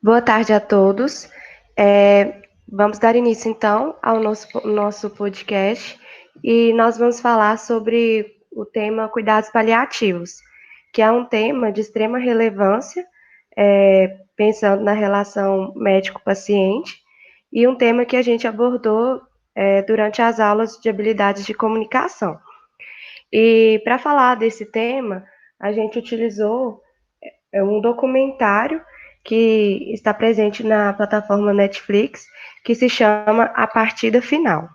Boa tarde a todos. Vamos dar início, então, ao nosso podcast e nós vamos falar sobre o tema cuidados paliativos, que é um tema de extrema relevância, pensando na relação médico-paciente, e um tema que a gente abordou durante as aulas de habilidades de comunicação. E para falar desse tema, a gente utilizou um documentário que está presente na plataforma Netflix, que se chama A Partida Final.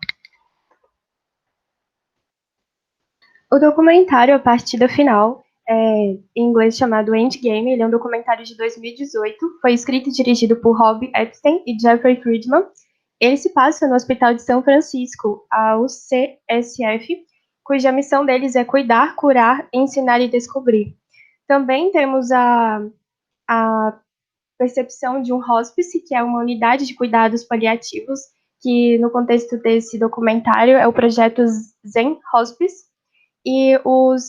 O documentário A Partida Final, em inglês chamado Endgame, ele é um documentário de 2018, foi escrito e dirigido por Rob Epstein e Jeffrey Friedman. Ele se passa no Hospital de São Francisco, a UCSF, cuja missão deles é cuidar, curar, ensinar e descobrir. Também temos a percepção de um hospice, que é uma unidade de cuidados paliativos, que no contexto desse documentário é o projeto Zen Hospice, e os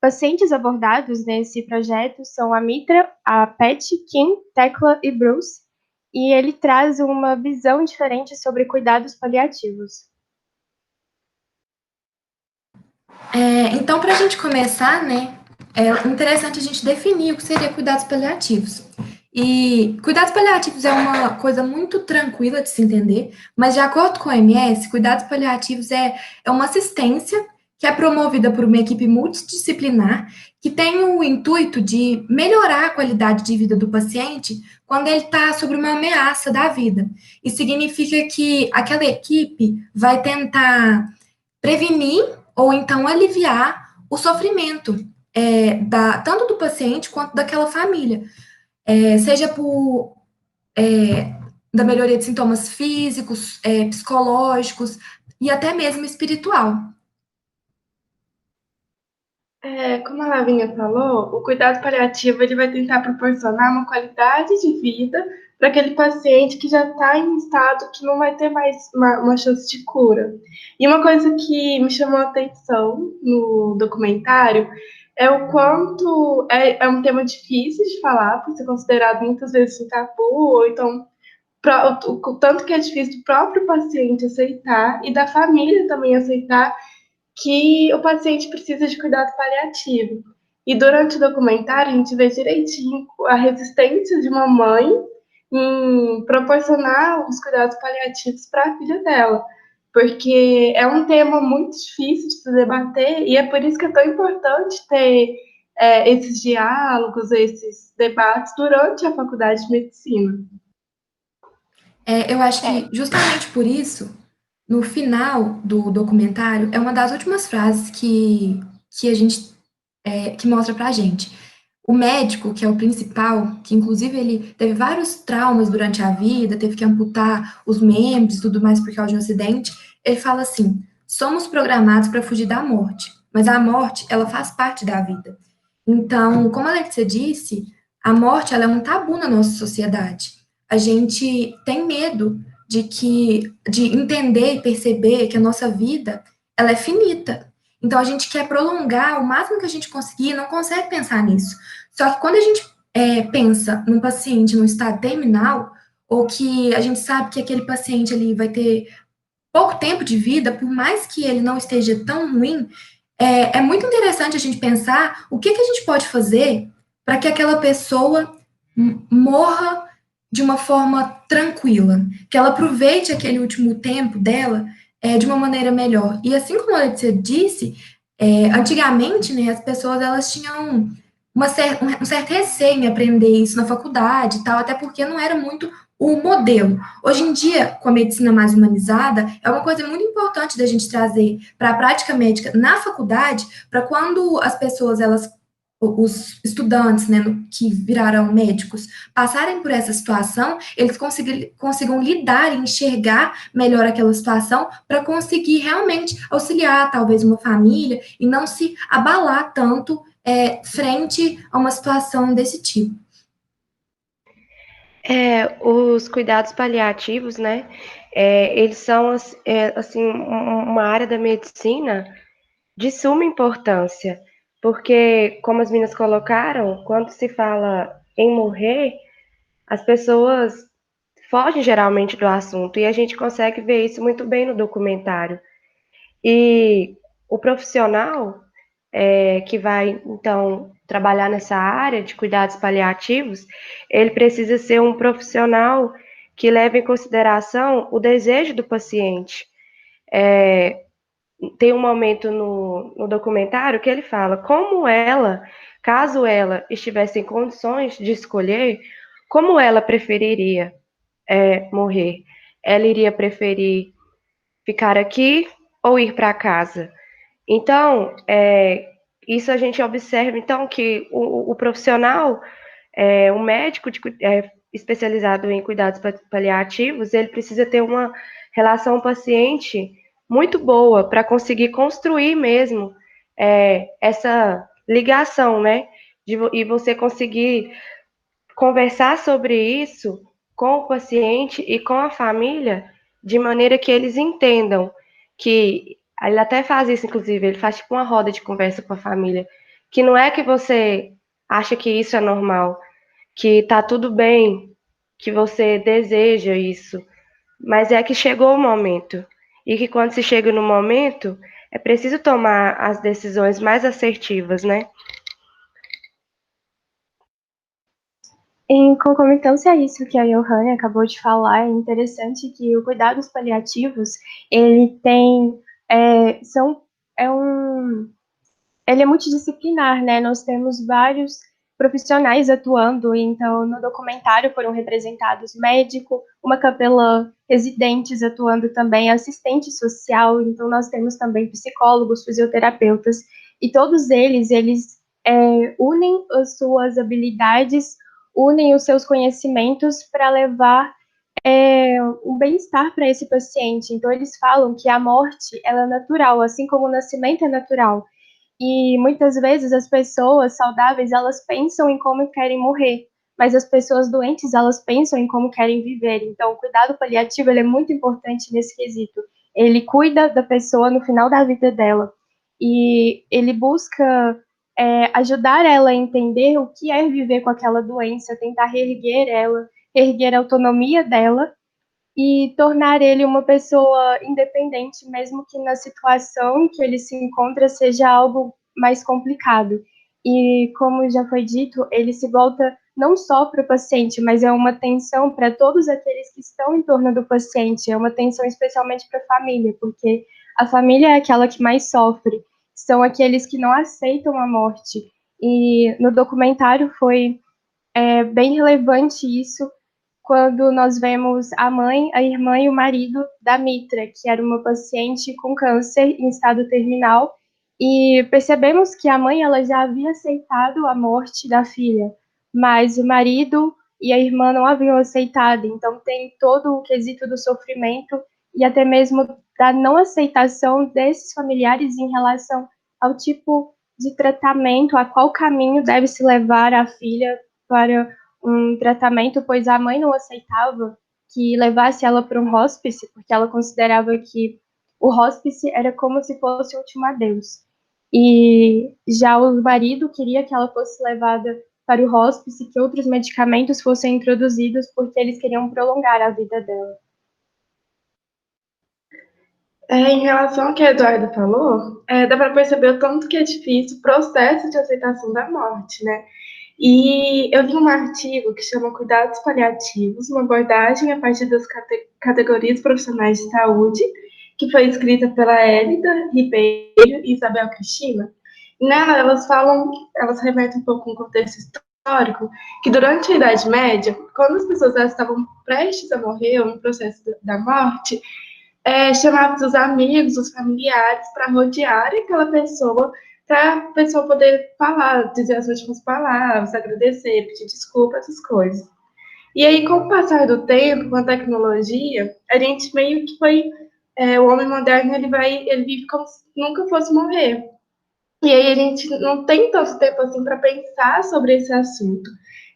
pacientes abordados nesse projeto são a Mitra, a Pat, Kim, Tecla e Bruce, e ele traz uma visão diferente sobre cuidados paliativos. Então, para a gente começar, né, é interessante a gente definir o que seria cuidados paliativos. E cuidados paliativos é uma coisa muito tranquila de se entender, mas de acordo com a OMS, cuidados paliativos é uma assistência que é promovida por uma equipe multidisciplinar que tem o intuito de melhorar a qualidade de vida do paciente quando ele está sob uma ameaça da vida. Isso significa que aquela equipe vai tentar prevenir ou então aliviar o sofrimento tanto do paciente quanto daquela família, seja por da melhoria de sintomas físicos, psicológicos e até mesmo espiritual. Como a Lavínia falou, o cuidado paliativo ele vai tentar proporcionar uma qualidade de vida para aquele paciente que já está em estado que não vai ter mais uma chance de cura. E uma coisa que me chamou a atenção no documentário é o quanto é um tema difícil de falar, por ser considerado muitas vezes um tabu, ou então o tanto que é difícil do próprio paciente aceitar e da família também aceitar que o paciente precisa de cuidado paliativo. E durante o documentário, a gente vê direitinho a resistência de uma mãe em proporcionar os cuidados paliativos para a filha dela, porque é um tema muito difícil de se debater e é por isso que é tão importante ter esses diálogos, esses debates durante a faculdade de medicina. Eu acho que justamente por isso, no final do documentário, é uma das últimas frases que a gente que mostra pra gente. O médico, que é o principal, que inclusive ele teve vários traumas durante a vida, teve que amputar os membros e tudo mais por causa de um acidente, ele fala assim: somos programados para fugir da morte, mas a morte, ela faz parte da vida. Então, como a Alexia disse, a morte ela é um tabu na nossa sociedade. A gente tem medo de entender e perceber que a nossa vida ela é finita. Então a gente quer prolongar o máximo que a gente conseguir, não consegue pensar nisso. Só que quando a gente pensa num paciente num estado terminal, ou que a gente sabe que aquele paciente ali vai ter pouco tempo de vida, por mais que ele não esteja tão ruim, é muito interessante a gente pensar o que a gente pode fazer para que aquela pessoa morra de uma forma tranquila, que ela aproveite aquele último tempo dela de uma maneira melhor. E assim como a Letícia disse, antigamente, né, as pessoas elas tinham um certo receio em aprender isso na faculdade e tal, até porque não era muito o modelo. Hoje em dia, com a medicina mais humanizada, é uma coisa muito importante da gente trazer para a prática médica na faculdade, para quando as pessoas, os estudantes, né, que virarão médicos, passarem por essa situação, eles consigam lidar e enxergar melhor aquela situação para conseguir realmente auxiliar, talvez, uma família e não se abalar tanto frente a uma situação desse tipo. Os cuidados paliativos, né, eles são, assim, uma área da medicina de suma importância, porque, como as meninas colocaram, quando se fala em morrer, as pessoas fogem geralmente do assunto, e a gente consegue ver isso muito bem no documentário. E o profissional que vai, então, trabalhar nessa área de cuidados paliativos, ele precisa ser um profissional que leve em consideração o desejo do paciente. Tem um momento no documentário que ele fala como ela, caso ela estivesse em condições de escolher, como ela preferiria morrer. Ela iria preferir ficar aqui ou ir para casa. Então, isso a gente observa, então, que o profissional, o médico especializado em cuidados paliativos, ele precisa ter uma relação paciente muito boa para conseguir construir mesmo essa ligação, né? E você conseguir conversar sobre isso com o paciente e com a família, de maneira que eles entendam que ele até faz isso, inclusive, ele faz tipo uma roda de conversa com a família, que não é que você acha que isso é normal, que tá tudo bem, que você deseja isso, mas é que chegou o momento. E que quando se chega no momento, é preciso tomar as decisões mais assertivas, né? Em concomitância a isso que a Johanna acabou de falar, é interessante que o cuidados paliativos, ele tem, são, ele é multidisciplinar, né? Nós temos vários profissionais atuando, então no documentário foram representados médico, uma capelã, residentes atuando também, assistente social, então nós temos também psicólogos, fisioterapeutas, e todos eles unem as suas habilidades, unem os seus conhecimentos para levar um bem-estar para esse paciente. Então eles falam que a morte ela é natural, assim como o nascimento é natural. E muitas vezes as pessoas saudáveis, elas pensam em como querem morrer, mas as pessoas doentes, elas pensam em como querem viver. Então, o cuidado paliativo, ele é muito importante nesse quesito. Ele cuida da pessoa no final da vida dela. E ele busca ajudar ela a entender o que é viver com aquela doença, tentar reerguer ela, reerguer a autonomia dela e tornar ele uma pessoa independente, mesmo que na situação em que ele se encontra seja algo mais complicado. E, como já foi dito, ele se volta não só para o paciente, mas é uma atenção para todos aqueles que estão em torno do paciente, é uma atenção especialmente para a família, porque a família é aquela que mais sofre, são aqueles que não aceitam a morte. E no documentário foi bem relevante isso, quando nós vemos a mãe, a irmã e o marido da Mitra, que era uma paciente com câncer em estado terminal, e percebemos que a mãe ela já havia aceitado a morte da filha, mas o marido e a irmã não haviam aceitado, então tem todo o quesito do sofrimento e até mesmo da não aceitação desses familiares em relação ao tipo de tratamento, a qual caminho deve se levar a filha para um tratamento, pois a mãe não aceitava que levasse ela para um hospice, porque ela considerava que o hospice era como se fosse o último adeus. E já o marido queria que ela fosse levada para o hospice, que outros medicamentos fossem introduzidos, porque eles queriam prolongar a vida dela. Em relação ao que a Eduardo falou, dá para perceber o tanto que é difícil o processo de aceitação da morte, né? E eu vi um artigo que chama Cuidados Paliativos, uma abordagem a partir das categorias profissionais de saúde, que foi escrita pela Hélida Ribeiro e Isabel Cristina. E nela elas remetem um pouco um contexto histórico, que durante a Idade Média, quando as pessoas estavam prestes a morrer, ou no processo da morte, chamava os amigos, os familiares, para rodearem aquela pessoa, para a pessoa poder falar, dizer as últimas palavras, agradecer, pedir desculpa, essas coisas. E aí, com o passar do tempo, com a tecnologia, a gente meio que foi. O homem moderno ele vive como se nunca fosse morrer. E aí a gente não tem tanto tempo assim para pensar sobre esse assunto.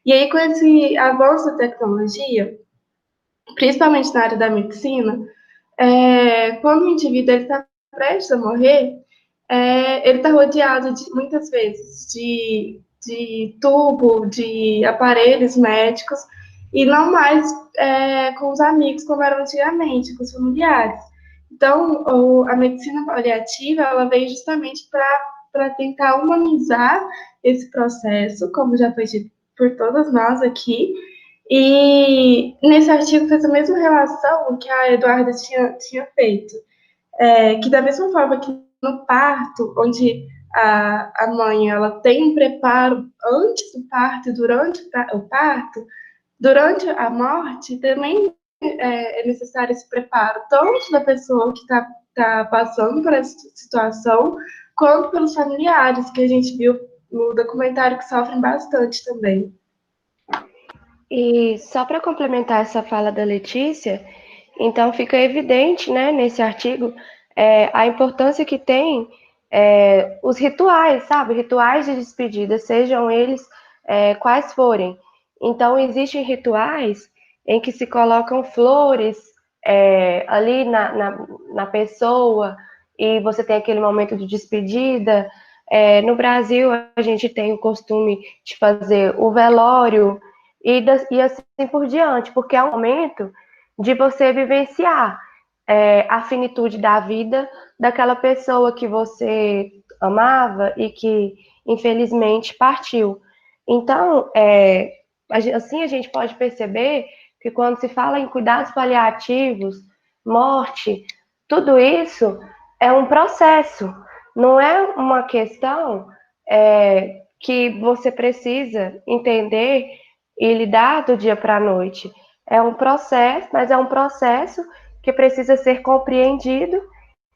E aí, com esse avanço da tecnologia, principalmente na área da medicina, quando o indivíduo está prestes a morrer, ele está rodeado muitas vezes de tubo, de aparelhos médicos, e não mais com os amigos, como era antigamente, com os familiares. Então, a medicina paliativa, ela veio justamente para tentar humanizar esse processo, como já foi dito por todas nós aqui, e nesse artigo fez a mesma relação que a Eduarda tinha feito, que da mesma forma que no parto, onde a mãe ela tem um preparo antes do parto e durante o parto, durante a morte também é necessário esse preparo, tanto da pessoa que está passando por essa situação, quanto pelos familiares, que a gente viu no documentário que sofrem bastante também. E só para complementar essa fala da Letícia, então fica evidente, né, nesse artigo, a importância que tem os rituais, sabe? Rituais de despedida, sejam eles quais forem. Então, existem rituais em que se colocam flores ali na pessoa e você tem aquele momento de despedida. No Brasil, a gente tem o costume de fazer o velório, e assim por diante, porque é um momento de você vivenciar a finitude da vida daquela pessoa que você amava e que, infelizmente, partiu. Então, assim a gente pode perceber que quando se fala em cuidados paliativos, morte, tudo isso é um processo, não é uma questão que você precisa entender e lidar do dia para a noite. É um processo, mas é um processo que precisa ser compreendido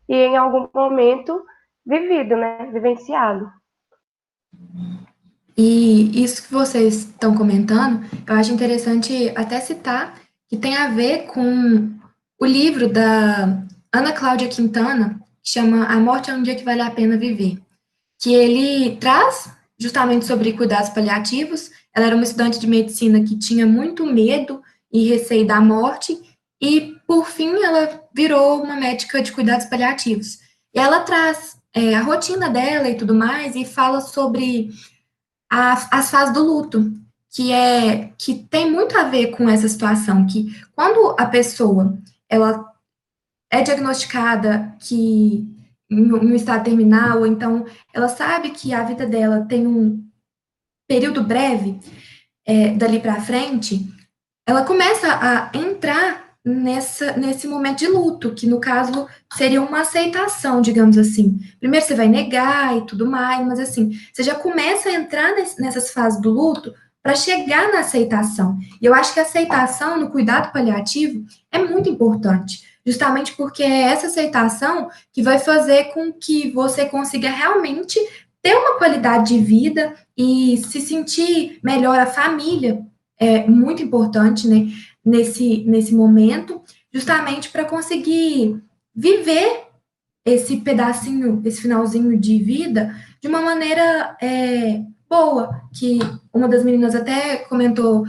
e em algum momento vivido, né? Vivenciado. E isso que vocês estão comentando, eu acho interessante até citar que tem a ver com o livro da Ana Cláudia Quintana, que chama A Morte é um Dia que Vale a Pena Viver, que ele traz justamente sobre cuidados paliativos. Ela era uma estudante de medicina que tinha muito medo e receio da morte, e, por fim, ela virou uma médica de cuidados paliativos. E ela traz a rotina dela e tudo mais, e fala sobre as fases do luto, que tem muito a ver com essa situação, que quando a pessoa ela é diagnosticada que em um estado terminal, ou então ela sabe que a vida dela tem um período breve, dali para frente, ela começa a entrar nesse momento de luto, que no caso seria uma aceitação, digamos assim. Primeiro você vai negar e tudo mais, mas assim, você já começa a entrar nessas fases do luto para chegar na aceitação. E eu acho que a aceitação no cuidado paliativo é muito importante, justamente porque é essa aceitação que vai fazer com que você consiga realmente ter uma qualidade de vida e se sentir melhor. A família é muito importante, né, nesse momento, justamente para conseguir viver esse pedacinho, esse finalzinho de vida de uma maneira boa, que uma das meninas até comentou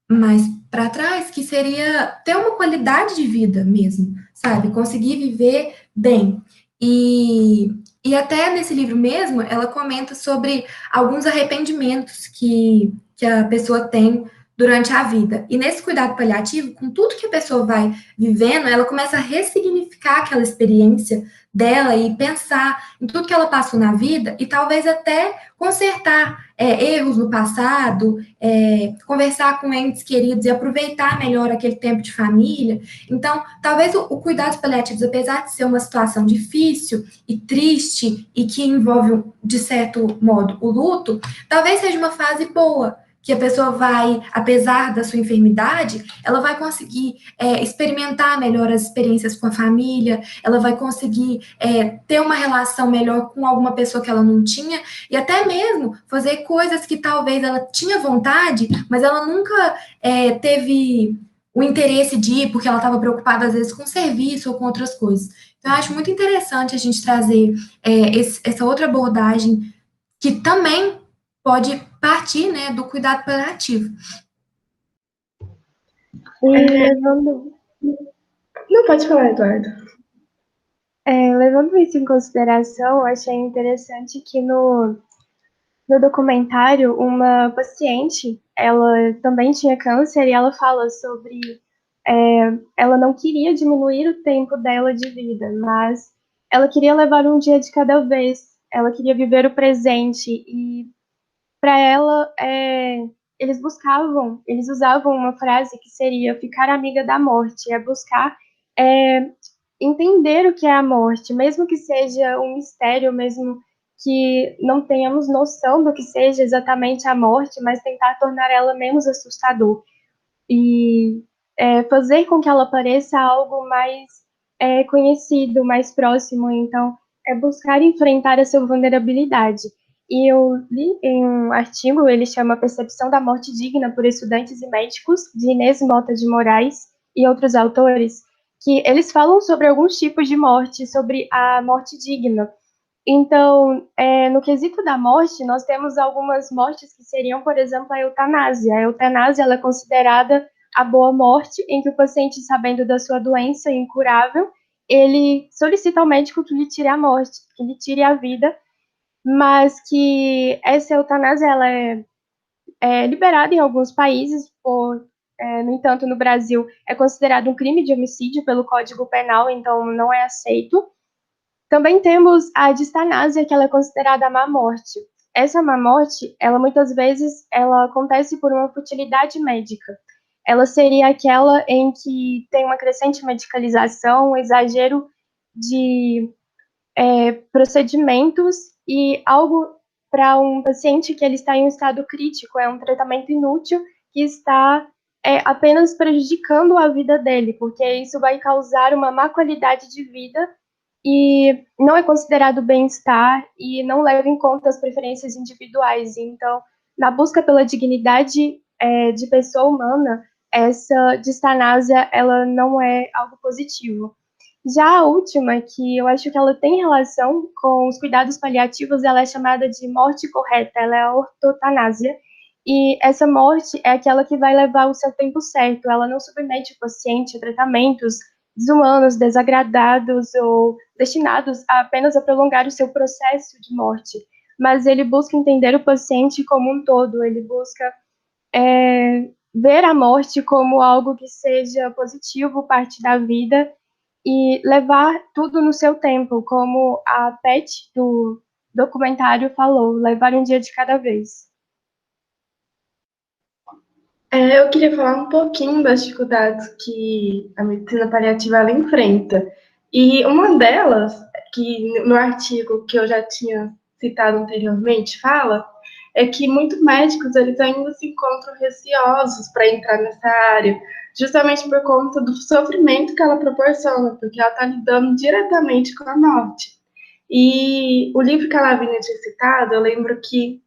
mais para trás, que seria ter uma qualidade de vida mesmo, sabe? Conseguir viver bem. E até nesse livro mesmo, ela comenta sobre alguns arrependimentos que a pessoa tem durante a vida. E nesse cuidado paliativo, com tudo que a pessoa vai vivendo, ela começa a ressignificar aquela experiência dela e pensar em tudo que ela passou na vida e talvez até consertar erros no passado, conversar com entes queridos e aproveitar melhor aquele tempo de família. Então, talvez o cuidados paliativos, apesar de ser uma situação difícil e triste e que envolve, de certo modo, o luto, talvez seja uma fase boa, que a pessoa vai, apesar da sua enfermidade, ela vai conseguir experimentar melhor as experiências com a família, ela vai conseguir ter uma relação melhor com alguma pessoa que ela não tinha, e até mesmo fazer coisas que talvez ela tinha vontade, mas ela nunca teve o interesse de ir, porque ela estava preocupada, às vezes, com o serviço ou com outras coisas. Então, eu acho muito interessante a gente trazer essa outra abordagem que também pode partir, né, do cuidado paliativo. E levando... Não, pode falar, Eduardo. Levando isso em consideração, achei interessante que no documentário, uma paciente ela também tinha câncer e ela fala sobre ela não queria diminuir o tempo dela de vida, mas ela queria levar um dia de cada vez, ela queria viver o presente e para ela eles usavam uma frase que seria ficar amiga da morte, é buscar é, entender o que é a morte, mesmo que seja um mistério, mesmo que não tenhamos noção do que seja exatamente a morte, mas tentar tornar ela menos assustador e fazer com que ela pareça algo mais conhecido, mais próximo. Então, é buscar enfrentar a sua vulnerabilidade. E eu li em um artigo, ele chama Percepção da Morte Digna por Estudantes e Médicos, de Inês Mota de Moraes e outros autores, que eles falam sobre alguns tipos de morte, sobre a morte digna. Então, no quesito da morte, nós temos algumas mortes que seriam, por exemplo, a eutanásia. A eutanásia ela é considerada a boa morte, em que o paciente, sabendo da sua doença incurável, ele solicita ao médico que lhe tire a morte, que lhe tire a vida, mas que essa eutanásia ela é liberada em alguns países, no entanto, no Brasil é considerado um crime de homicídio pelo Código Penal, então não é aceito. Também temos a distanásia, que ela é considerada a má morte. Essa má morte, ela muitas vezes ela acontece por uma futilidade médica. Ela seria aquela em que tem uma crescente medicalização, um exagero de procedimentos e algo para um paciente que ele está em um estado crítico, é um tratamento inútil que está apenas prejudicando a vida dele, porque isso vai causar uma má qualidade de vida e não é considerado bem-estar e não leva em conta as preferências individuais. Então, na busca pela dignidade de pessoa humana, essa distanásia, ela não é algo positivo. Já a última, que eu acho que ela tem relação com os cuidados paliativos, ela é chamada de morte correta, ela é a ortotanásia, e essa morte é aquela que vai levar o seu tempo certo, ela não submete o paciente a tratamentos desumanos, desagradados ou destinados apenas a prolongar o seu processo de morte, mas ele busca entender o paciente como um todo, ele busca ver a morte como algo que seja positivo, parte da vida, e levar tudo no seu tempo, como a Pet do documentário falou, levar um dia de cada vez. Eu queria falar um pouquinho das dificuldades que a medicina paliativa ela enfrenta. E uma delas, que no artigo que eu já tinha citado anteriormente fala, é que muitos médicos eles ainda se encontram receosos para entrar nessa área, justamente por conta do sofrimento que ela proporciona, porque ela está lidando diretamente com a morte. E o livro que a Lavínia tinha citado, eu lembro que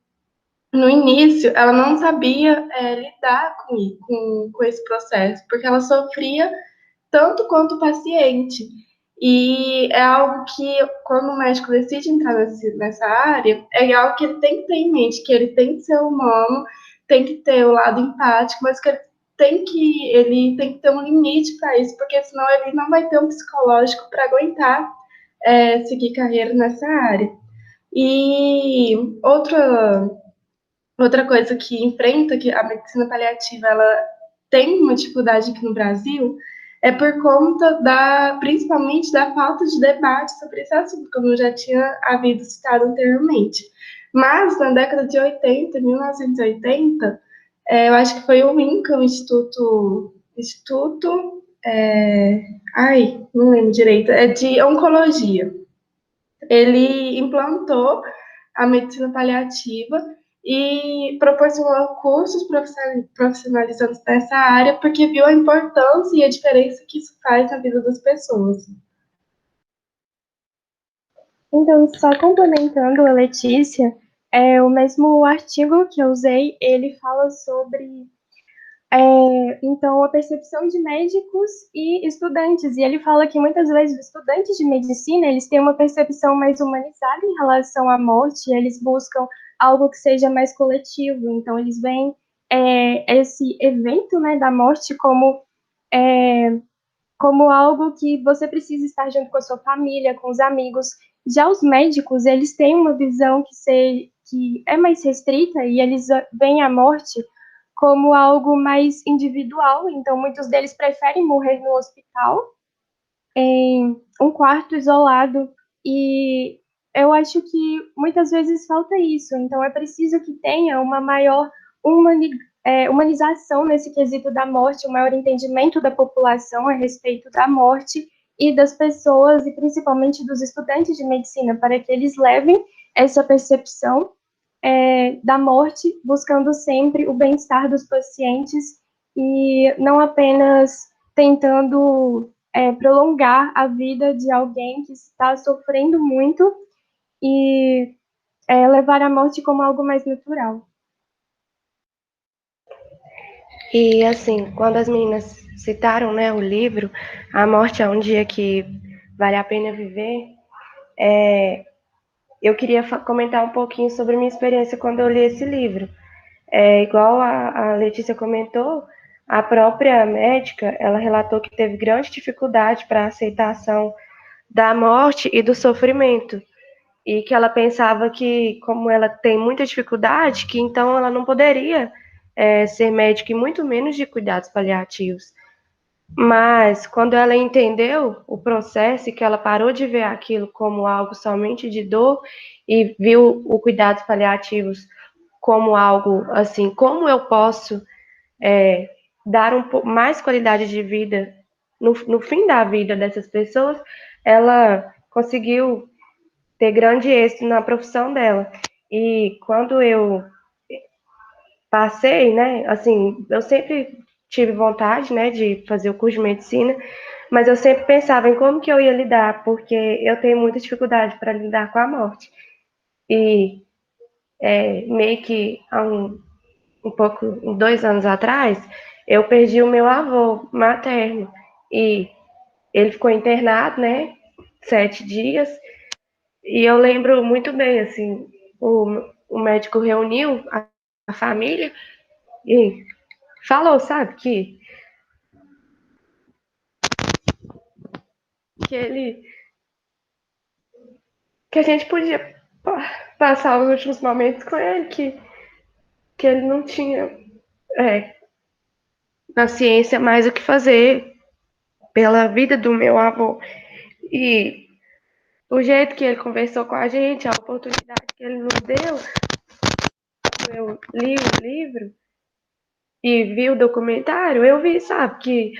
no início, ela não sabia lidar com esse processo, porque ela sofria tanto quanto o paciente. E é algo que, quando o médico decide entrar nessa área, é algo que ele tem que ter em mente, que ele tem que ser humano, tem que ter o lado empático, mas que ele tem que ter um limite para isso, porque senão ele não vai ter um psicológico para aguentar seguir carreira nessa área. E outra coisa que enfrenta, que a medicina paliativa ela tem uma dificuldade aqui no Brasil, é por conta principalmente da falta de debate sobre esse assunto, como eu já tinha havido citado anteriormente. Mas na década de 80, 1980, eu acho que foi o INCA, o não lembro direito, é de oncologia. Ele implantou a medicina paliativa e proporcionou cursos profissionalizantes nessa área, porque viu a importância e a diferença que isso faz na vida das pessoas. Então, só complementando a Letícia, o mesmo artigo que eu usei, ele fala sobre então, a percepção de médicos e estudantes. E ele fala que muitas vezes os estudantes de medicina, eles têm uma percepção mais humanizada em relação à morte, eles buscam algo que seja mais coletivo. Então, eles veem esse evento, né, da morte como algo que você precisa estar junto com a sua família, com os amigos. Já os médicos, eles têm uma visão que é mais restrita e eles veem a morte como algo mais individual. Então, muitos deles preferem morrer no hospital, em um quarto isolado, e eu acho que muitas vezes falta isso. Então, é preciso que tenha uma maior humanização nesse quesito da morte, um maior entendimento da população a respeito da morte e das pessoas, e principalmente dos estudantes de medicina, para que eles levem essa percepção da morte, buscando sempre o bem-estar dos pacientes e não apenas tentando prolongar a vida de alguém que está sofrendo muito e levar a morte como algo mais natural. E assim, quando as meninas citaram, né, o livro A Morte é um Dia que Vale a Pena Viver, eu queria comentar um pouquinho sobre a minha experiência quando eu li esse livro. Igual a Letícia comentou, a própria médica, ela relatou que teve grande dificuldade para a aceitação da morte e do sofrimento, e que ela pensava que, como ela tem muita dificuldade, que então ela não poderia ser médica e muito menos de cuidados paliativos. Mas quando ela entendeu o processo e que ela parou de ver aquilo como algo somente de dor e viu o cuidados paliativos como algo assim, como eu posso dar mais qualidade de vida no fim da vida dessas pessoas, ela conseguiu ter grande êxito na profissão dela. E quando eu passei, né, assim, eu sempre tive vontade, né, de fazer o curso de medicina, mas eu sempre pensava em como que eu ia lidar, porque eu tenho muita dificuldade para lidar com a morte. E meio que há um pouco, 2 anos atrás, eu perdi o meu avô materno e ele ficou internado, né, 7 dias, e eu lembro muito bem, assim, o médico reuniu a família e falou, sabe, que que a gente podia passar os últimos momentos com ele, que ele não tinha na ciência mais o que fazer pela vida do meu avô. E o jeito que ele conversou com a gente, a oportunidade que ele nos deu, eu li o livro e vi o documentário, eu vi, sabe, que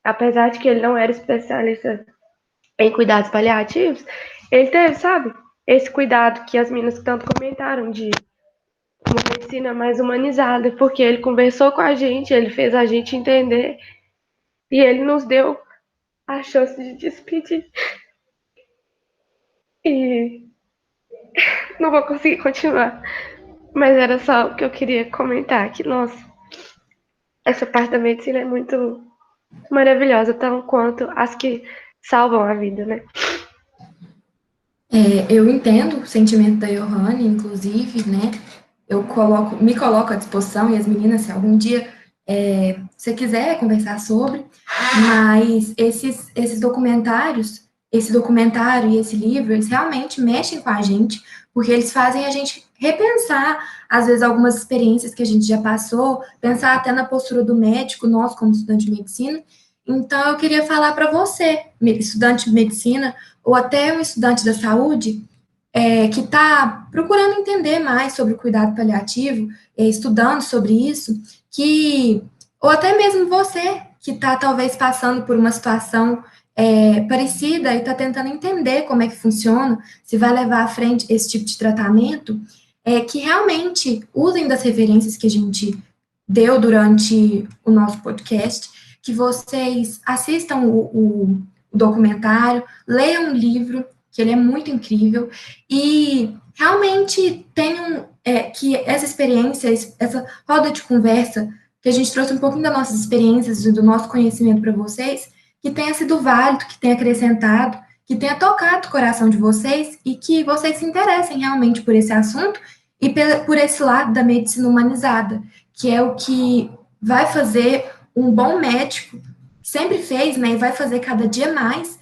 apesar de que ele não era especialista em cuidados paliativos, ele teve, sabe, esse cuidado que as meninas tanto comentaram de uma medicina mais humanizada, porque ele conversou com a gente, ele fez a gente entender e ele nos deu a chance de despedir. E não vou conseguir continuar, mas era só o que eu queria comentar, que, nossa, essa parte da medicina é muito maravilhosa, tão quanto as que salvam a vida, né? Eu entendo o sentimento da Johanne, inclusive, né? Me coloco à disposição, e as meninas, se algum dia você quiser conversar sobre, mas esses documentários, esse documentário e esse livro, eles realmente mexem com a gente, porque eles fazem a gente repensar, às vezes, algumas experiências que a gente já passou, pensar até na postura do médico, nós como estudante de medicina. Então, eu queria falar para você, estudante de medicina, ou até um estudante da saúde, que está procurando entender mais sobre o cuidado paliativo, estudando sobre isso, ou até mesmo você, que está talvez passando por uma situação parecida e está tentando entender como é que funciona, se vai levar à frente esse tipo de tratamento, que realmente usem das referências que a gente deu durante o nosso podcast, que vocês assistam o documentário, leiam o livro, que ele é muito incrível, e realmente tenham que essa experiência, essa roda de conversa, que a gente trouxe um pouquinho das nossas experiências e do nosso conhecimento para vocês, que tenha sido válido, que tenha acrescentado, que tenha tocado o coração de vocês e que vocês se interessem realmente por esse assunto e por esse lado da medicina humanizada, que é o que vai fazer um bom médico, sempre fez, né, e vai fazer cada dia mais,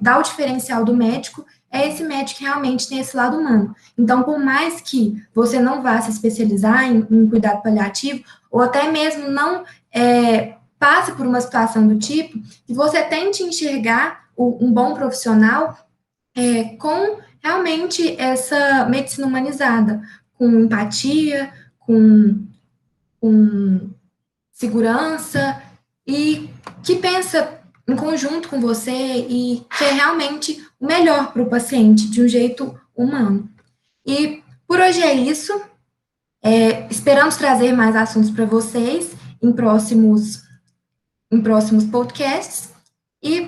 dar o diferencial do médico, é esse médico que realmente tem esse lado humano. Então, por mais que você não vá se especializar em cuidado paliativo, ou até mesmo não passe por uma situação do tipo, que você tente enxergar um bom profissional com realmente essa medicina humanizada, com empatia, com segurança, e que pensa em conjunto com você e quer realmente o melhor para o paciente, de um jeito humano. E por hoje é isso. Esperamos trazer mais assuntos para vocês em próximos podcasts. E